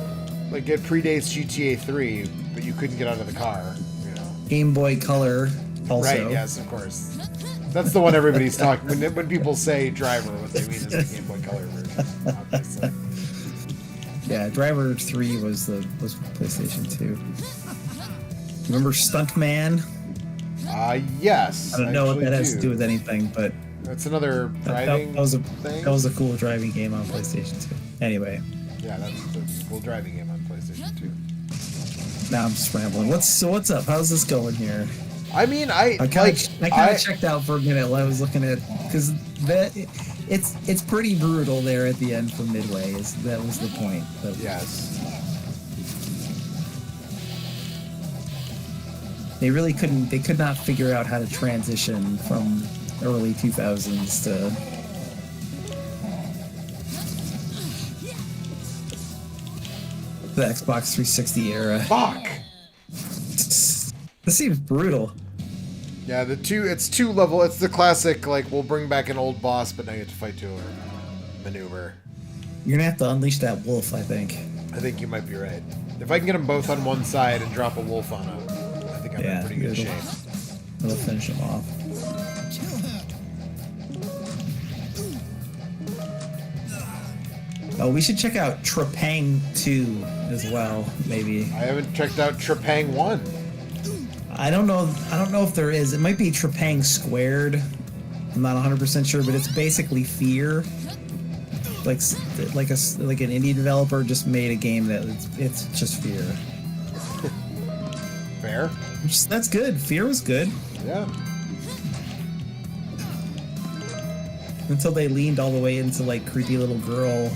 Like it predates GTA 3, but you couldn't get out of the car. You know. Game Boy Color. Also. Right. Yes, of course. That's the one everybody's talking. When people say Driver, what they mean is the Game Boy Color version. Obviously. Yeah, Driver 3 was PlayStation 2. Remember Stuntman? Yes. I don't know what that has to do with anything, but that's another driving thing. That was a cool driving game on PlayStation 2. Anyway. Yeah, that's a cool driving game on PlayStation 2. Now I'm just rambling. What's up? How's this going here? I mean, I kind of checked out for a minute while I was looking at, because it's pretty brutal there at the end for Midway. That was the point. But yes. They really couldn't. They could not figure out how to transition from early 2000s to. The Xbox 360 era. Fuck. This seems brutal. Yeah, it's two level. It's the classic, like, we'll bring back an old boss, but now you have to fight to a maneuver. You're gonna have to unleash that wolf, I think. I think you might be right. If I can get them both on one side and drop a wolf on them, I think I'm in pretty good shape. It'll finish him off. Oh, we should check out Trepang 2 as well, maybe. I haven't checked out Trepang 1. I don't know if there is. It might be Trepang squared. I'm not 100% sure, but it's basically Fear. Like an indie developer just made a game that it's just Fear. Fair. That's good. Fear was good. Yeah. Until they leaned all the way into like creepy little girl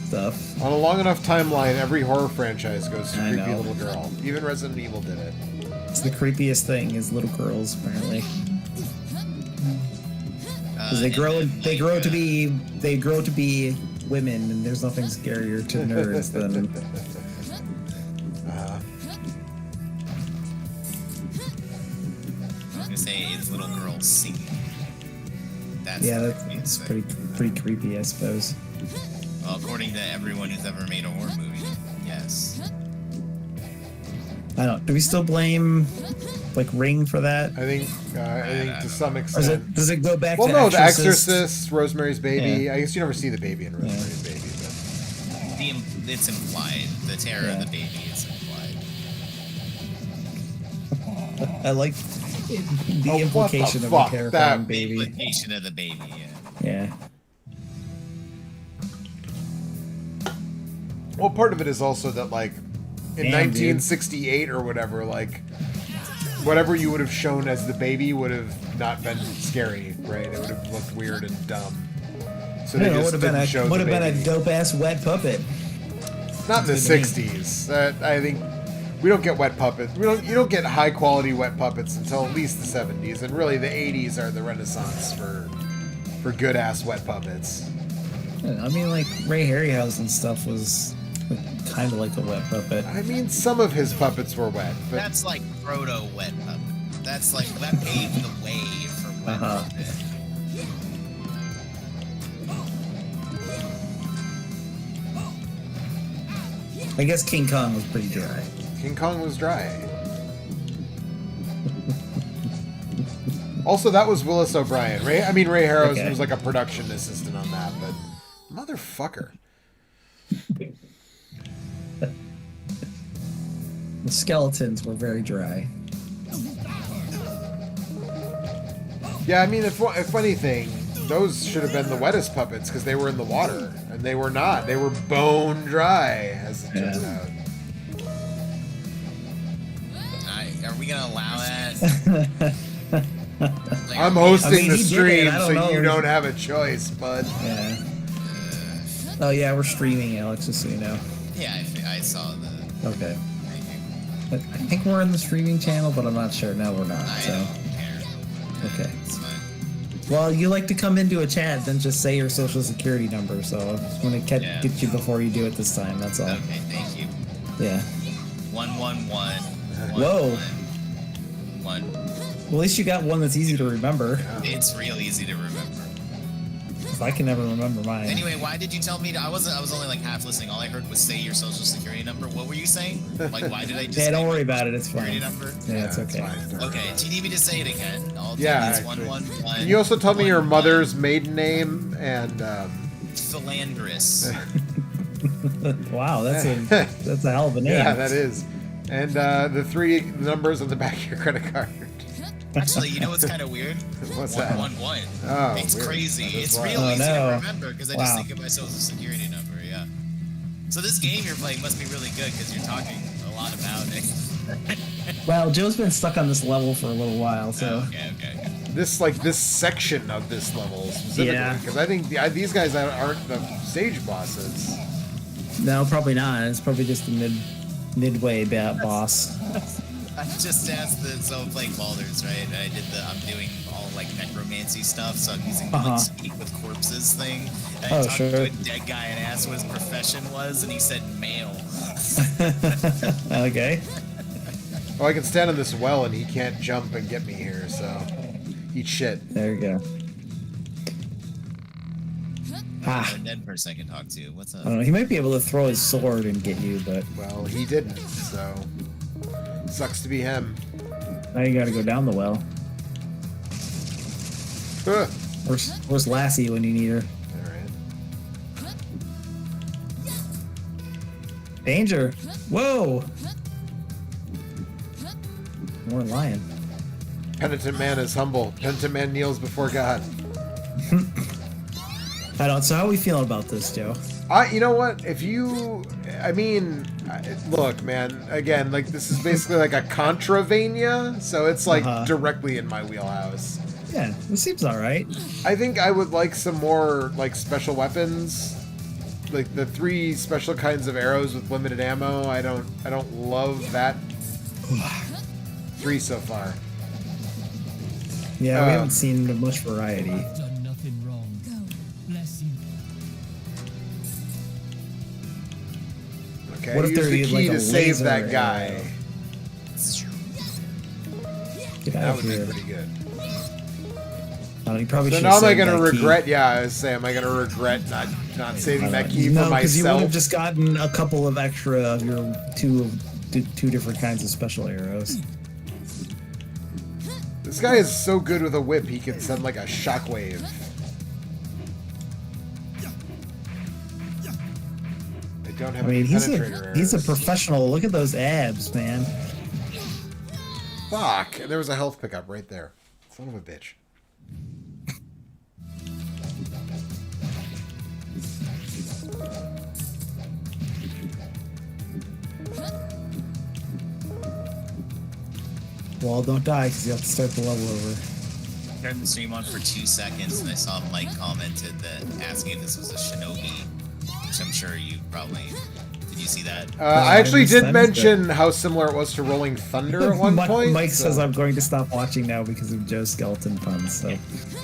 stuff. On a long enough timeline, every horror franchise goes to I creepy know. little girl. Even Resident Evil did it. It's the creepiest thing is little girls apparently. Because they grow to be women, and there's nothing scarier to nerds than. I'm gonna say it's little girls singing. That's pretty creepy, I suppose. Well, according to everyone who's ever made a horror movie, yes. I don't. Do we still blame like Ring for that? I think to some Or extent. does it go back Well, to no, The Exorcist? Exorcist, Rosemary's Baby. Yeah. I guess you never see the baby in Rosemary's Baby, but It's implied. The terror of the baby is implied. I like the Oh, what the implication of fuck? a terrifying That- The baby. implication of the baby, yeah. Yeah. well, part of it is also that like in Damn, 1968 or whatever, like whatever you would have shown as the baby would have not been scary, right? It would have looked weird and dumb. So they just didn't show the would have been a baby. dope ass wet puppet. Not in the That's good to 60s. I think we don't get wet puppets. You don't get high quality wet puppets until at least the 70s, and really the 80s are the renaissance for good ass wet puppets. I mean, like Ray Harryhausen stuff was kind of like a wet puppet. I mean, some of his puppets were wet, but That's like proto wet puppet. That's like that paved the way for wet puppet. I guess King Kong was pretty dry. King Kong was dry. Also, that was Willis O'Brien. Ray Harryhausen Okay. was like a production assistant on that, but motherfucker. The skeletons were very dry. Yeah, I mean, if anything, those should have been the wettest puppets because they were in the water, and they were not. They were bone dry, as it turns out. Are we gonna allow that? I'm hosting I mean, the he did it, stream, I don't so know. you don't have a choice, bud. Yeah. Oh yeah, we're streaming, Alex, just so you know. Yeah, I saw the. Okay. I think we're in the streaming channel, but I'm not sure. No, we're not. I So don't care. okay. It's fine. Well, you like to come into a chat, then just say your social security number. So I just want to Yeah. get you before you do it this time. That's all. Okay, thank you. Yeah. 111. Whoa. 1. Well, at least you got one that's easy to remember. It's real easy to remember. 'Cause I can never remember mine. Anyway, why did you tell me to? I was only like half listening. All I heard was say your social security number. What were you saying? Like, why did I just Yeah, say don't my worry about it. It's security fine. number? Yeah, it's okay. fine. Okay, do you need me to say it again? Yeah, It's actually. 111. Can you also tell me your mother's maiden name and Philandrous. Wow, that's a hell of a name. yeah, that is, and the 3 numbers on the back of your credit card. Actually, you know what's kind of weird? What's that? 111. Oh, It's weird. crazy. That is It's wild. real Oh, easy no. to remember because I just Wow. think of my social security number. Yeah. So this game you're playing must be really good because you're talking a lot about it. Well, Joe's been stuck on this level for a little while, so. Okay. This section of this level specifically, Yeah. because I think these guys aren't the stage bosses. No, probably not. It's probably just the midway boss. I just asked so I'm playing Baldur's, right? And I'm doing all like necromancy stuff, so I'm using the like speak with corpses thing. And I talked to a dead guy and asked what his profession was, and he said male. Okay. Oh, I can stand on this well and he can't jump and get me here, so eat shit. There you go. Ah. A dead person I can talk to. What's up? I don't know. He might be able to throw his sword and get you, but Well, he didn't, so sucks to be him. now you gotta go down the well. Huh. Where's Lassie when you need her? All right. Danger! Whoa! More lion. Penitent man is humble. Penitent man kneels before God. I don't. So how are we feeling about this, Joe? You know what? If you, I mean, look, man. Again, like this is basically like a Contravania, so it's like directly in my wheelhouse. Yeah, it seems all right. I think I would like some more like special weapons, like the 3 special kinds of arrows with limited ammo. I don't love that. 3 so far. Yeah, we haven't seen much variety. I've done nothing wrong. Go. Bless you. Okay, What if use they're the like key a to save laser that guy. Get That out would of be here. pretty good. You probably So should now am I save going to that key. regret? Yeah, I was saying, am I going to regret not saving that key No, for because you would myself? have just gotten a couple of extra of your two different kinds of special arrows. This guy is so good with a whip, he can send like a shockwave. I don't have I mean, any he's penetrator a arrows. professional. Look at those abs, man. Fuck! There was a health pickup right there. Son of a bitch. Well, don't die because you have to start the level over. Turned the stream on for 2 seconds, and I saw Mike commented that asking if this was a shinobi, which I'm sure you probably. Did you see that? I actually did I missed mention how similar it was to Rolling Thunder at one point. Mike so- says I'm going to stop watching now because of Joe's skeleton puns. So,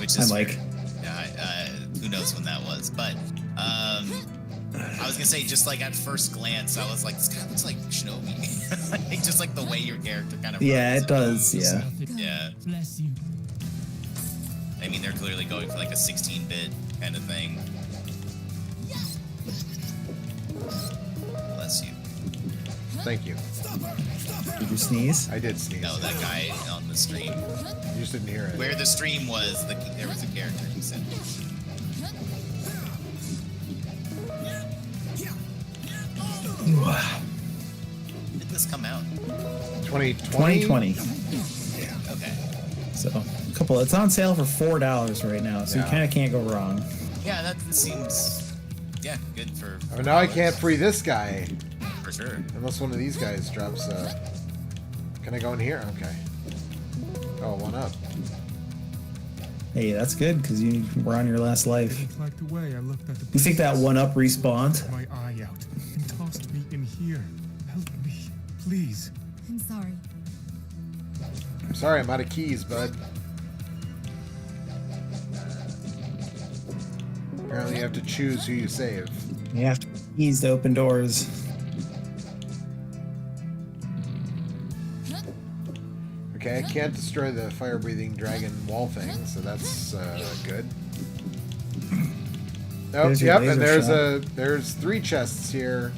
Which hi, is Mike. fair. Yeah, who knows when that was, but I was gonna say, just like at first glance, I was like, this guy looks like Shinobi. Like, just like the way your character kind of. Yeah, runs it does. moves. Yeah. Yeah. Bless you. I mean, they're clearly going for like a 16-bit kind of thing. Bless you. Thank you. Did you sneeze? I did sneeze. No, that guy on the stream. You just didn't hear it. Where the stream was, there was a character who said. When did this come out? 2020? 2020. Okay. So, a couple. It's on sale for $4 right now, so Yeah. you kind of can't go wrong. Yeah, that seems. Yeah, good for. Oh, now I can't free this guy. For sure. Unless one of these guys drops Can I go in here? Okay. Oh, 1 up. Hey, that's good because you were on your last life. Didn't like the way I looked at the You think that princess. 1 up respawned? My eye out and tossed me in here. Help me, please. I'm sorry. I'm sorry, I'm out of keys, bud. Apparently you have to choose who you save. You have to keys to open doors. Okay, I can't destroy the fire-breathing dragon wall thing, so that's good. Oh, There's your yep, and laser there's 3 chests here.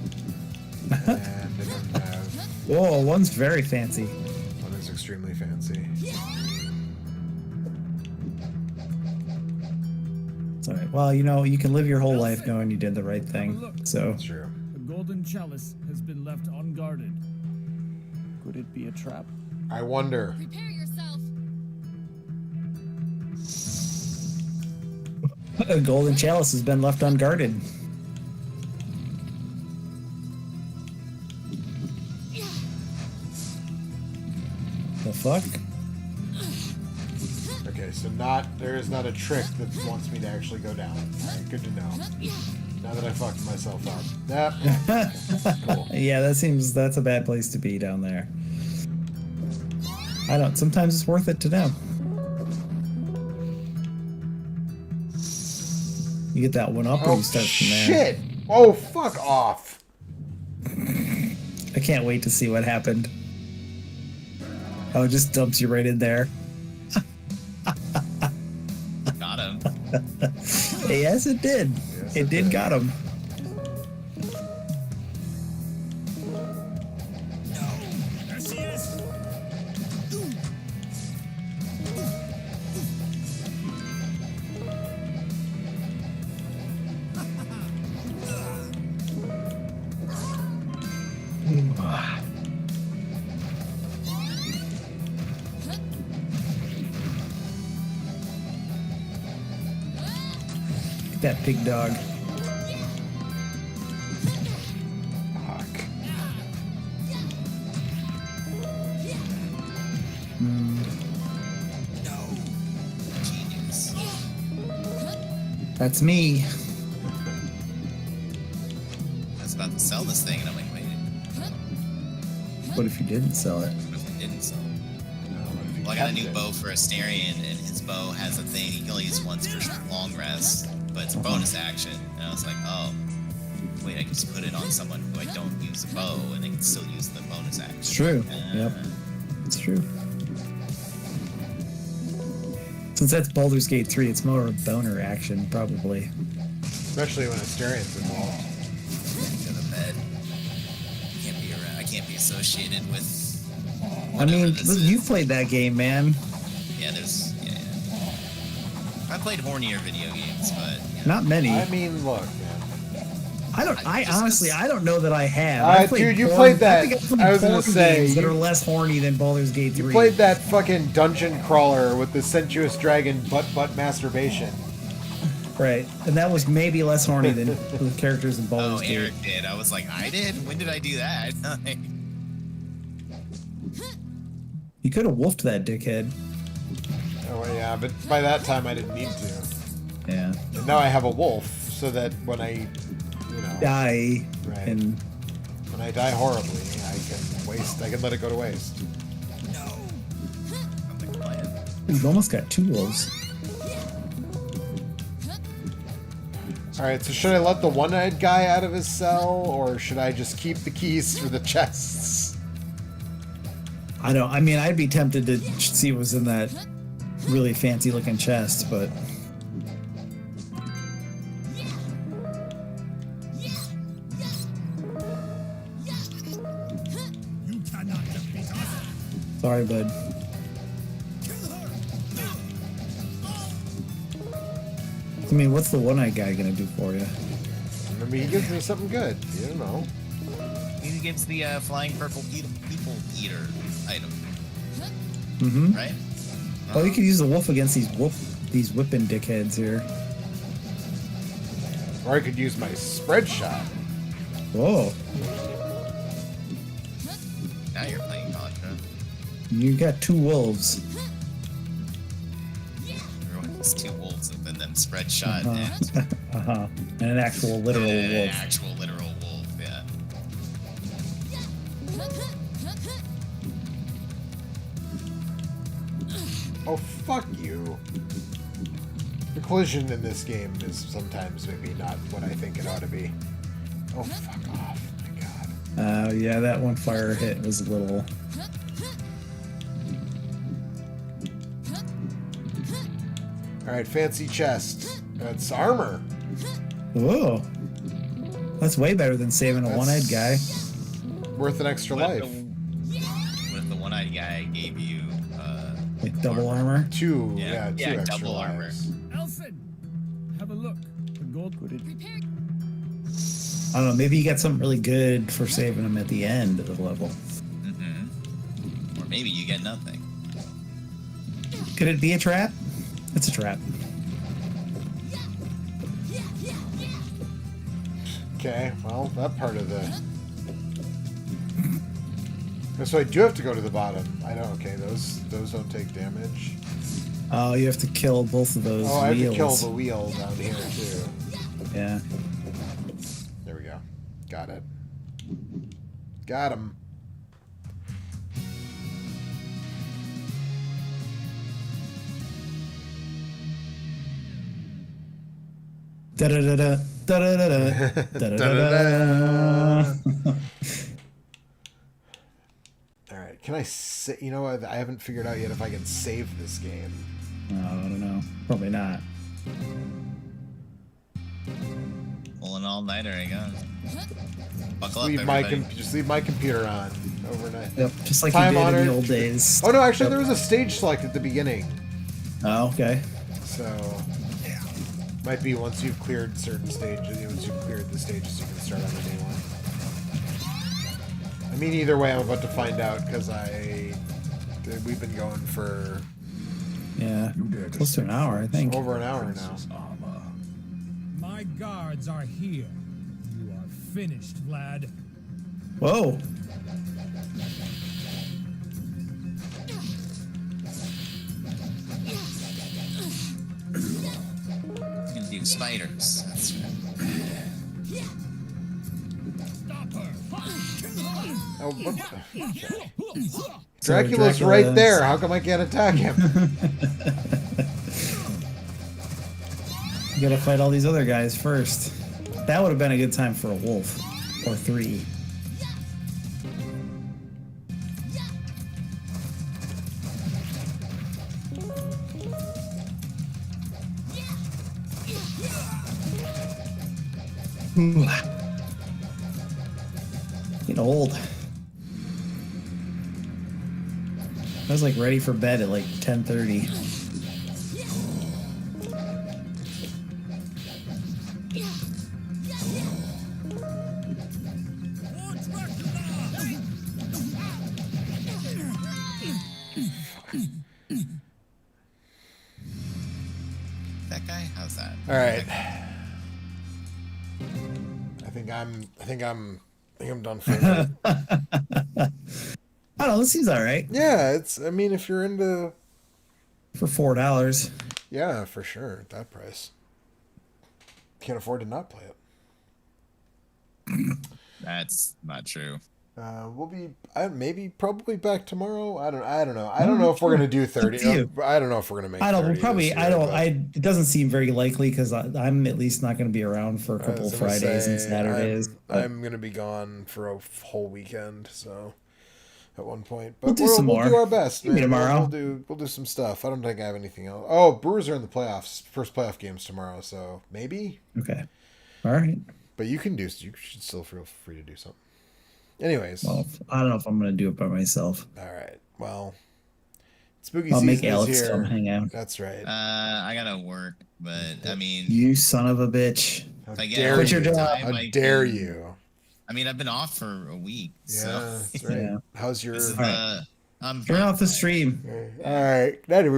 And I don't have... Whoa, one's very fancy. One is extremely fancy. It's alright. Well, you know, you can live your whole life knowing you did the right thing. So, That's true. The golden chalice has been left unguarded. Could it be a trap? I wonder. Prepare yourself. a golden chalice has been left unguarded. The fuck? Okay, so there is not a trick that wants me to actually go down. Alright, good to know. Now that I fucked myself up. Yep. Cool. Yeah, that's a bad place to be down there. Sometimes it's worth it to know. You get that 1 up or Oh, you start from there. shit! Oh, fuck off! I can't wait to see what happened. Oh, it just dumps you right in there. Got him. Yes, it did. Yes, it did got him. There she is! that pig dog. Fuck. Genius. That's me. I was about to sell this thing, and I'm like, wait, What if you didn't sell it? what if I didn't sell it? Well, I got a new bow for Asterion, and his bow has a thing he can only use once for long rest, but it's a bonus action. And I was like, oh, wait, I can just put it on someone who I don't use a bow, and they can still use the bonus action. It's true. Yep. It's true. Since that's Baldur's Gate 3, it's more of a boner action, probably. Especially when Asterian's involved. Go to bed. I can't be associated with. I mean, this is. you played that game, man. Yeah, there's. Yeah. I played hornier video games, but. Not many. I mean, look, man. I honestly don't know that I have. Dude, you played that. I was gonna porn say games that are less horny than Baldur's Gate 3. you played that fucking dungeon crawler with the sensuous dragon butt masturbation. Right, and that was maybe less horny than the characters in Baldur's Gate. Eric did. I was like, I did? When did I do that? You could have wolfed that dickhead. Oh yeah, but by that time I didn't need to. Yeah. And now I have a wolf, so that when I, Die. Right. And when I die horribly, I can let it go to waste. you've almost got 2 wolves. Alright, so should I let the one-eyed guy out of his cell, or should I just keep the keys for the chests? I mean, I'd be tempted to see what was in that really fancy looking chest, but You cannot defeat us. sorry, bud. I mean, what's the one-eyed guy gonna do for you? I mean, he gives me something good. You don't know. He gives the flying purple people eater item. Mm-hmm. Right? Oh, you could use the wolf against these whipping dickheads here. Or I could use my spread shot. Whoa. Now you're playing Contra. You got 2 wolves. Everyone has 2 wolves and then them spread shot and And an actual literal an wolf. actual literal wolf, yeah. Oh, fuck you. The collision in this game is sometimes maybe not what I think it ought to be. Oh, fuck off. My god. Yeah, that one fire hit was a little... Alright, fancy chest. That's armor. Whoa. That's way better than saving a That's one-eyed guy. Worth an extra life. What if the one-eyed guy gave you Like double armor? 2, Yeah, two extra double armor. lives. Elson, have a look. The gold hooded. I don't know, maybe you got something really good for saving him at the end of the level. Or maybe you get nothing. Could it be a trap? It's a trap. Okay, well, that part of the... So I do have to go to the bottom. I know, okay, those don't take damage. Oh, you have to kill both of those Oh, I have wheels. to kill the wheel down here, too. Yeah. There we go. Got it. Got him. Da-da-da-da. Da-da-da-da. Da-da-da-da. Alright, can I say... You know what? I haven't figured out yet if I can save this game. Oh, I don't know. Probably not. Well, an all-nighter, I guess. Buckle up, Leave my everybody. just leave my computer on overnight. Yep, just like Time you did in honored. the old days. Oh no, actually there was a stage select at the beginning. Oh, okay. So might be once you've cleared certain stages, once you've cleared the stages you can start on a new one. I mean either way I'm about to find out because we've been going for Yeah, close to an hour, I think. over an hour now. My my guards are here. You are finished, Vlad. Whoa. You can do spiders. That's right. Stop her. Oh, Dracula's right there. How come I can't attack him? You gotta fight all these other guys first. That would have been a good time for a wolf. Or 3. Getting old. I was like ready for bed at like 10:30. That guy? How's that? All right. I think I'm done for it. I don't know, this seems alright. Yeah, it's. I mean, if you're into. For $4. Yeah, for sure. At that price. Can't afford to not play it. That's not true. We'll be probably back tomorrow. I don't know. I don't know if we're gonna do 30. I don't know if we're gonna make. I don't. 30 Probably. this year, I don't. but It doesn't seem very likely because I'm at least not going to be around for a couple of Fridays and Saturdays. I'm gonna be gone for a whole weekend, so at one point. But We'll do some more. We'll do our best. Maybe tomorrow. We'll do some stuff. I don't think I have anything else. Oh, Brewers are in the playoffs. First playoff games tomorrow, so maybe. Okay. All right. But you should still feel free to do something. Anyways. Well, I don't know if I'm going to do it by myself. All right. Well, spooky I'll season make is Alex here. come hang out. That's right. I gotta work, but I mean, You son of a bitch. How if I get dare Quit your you? job. How dare you? I mean, I've been off for a week. Yeah, So that's right. Yeah. How's your? this is All right. I'm Turn off the stream. All right. Night, everybody.